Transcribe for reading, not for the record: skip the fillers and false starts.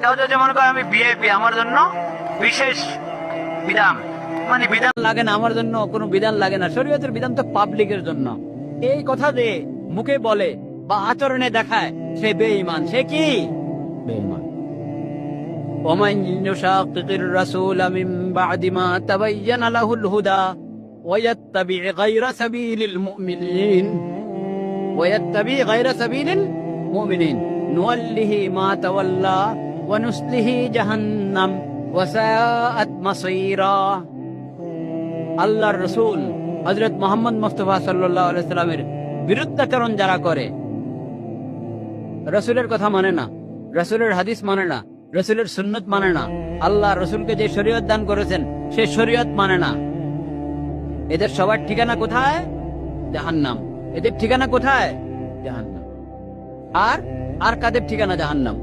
কেউ যদি মনে করে আমি ভিআইপি, আমার জন্য বিশেষ বিধান, মানে বিধান লাগে না, আমার জন্য কোনো বিধান লাগে না, শরীয়তের বিধান তো পাবলিকের জন্য, এই কথা যে মুখে বলে বা আচরণে দেখায়, সে বেঈমান। সে কি বেঈমান। ومن يشاقق الرسول من بعد ما تبين له الهدى ويتبع غير سبيل المؤمنين نوله ما تولى ونصله جهنم وساءت مصيرا। আল্লাহর রাসূল হযরত মুহাম্মদ মুস্তাফা সাল্লাল্লাহু আলাইহি সাল্লামের বিরুদ্ধাচরণ যারা করে, রাসূলের কথা মানে না, রাসূলের হাদিস মানে না, রাসূলের সুন্নাত মানে না, আল্লাহ রাসূলকে যে শরীয়ত দান করেছেন সেই শরীয়ত মানে না, এদের সবার ঠিকানা কোথায়? জাহান্নাম। এদের ঠিকানা কোথায়? জাহান্নাম। আর কাদের ঠিকানা? জাহান্নাম।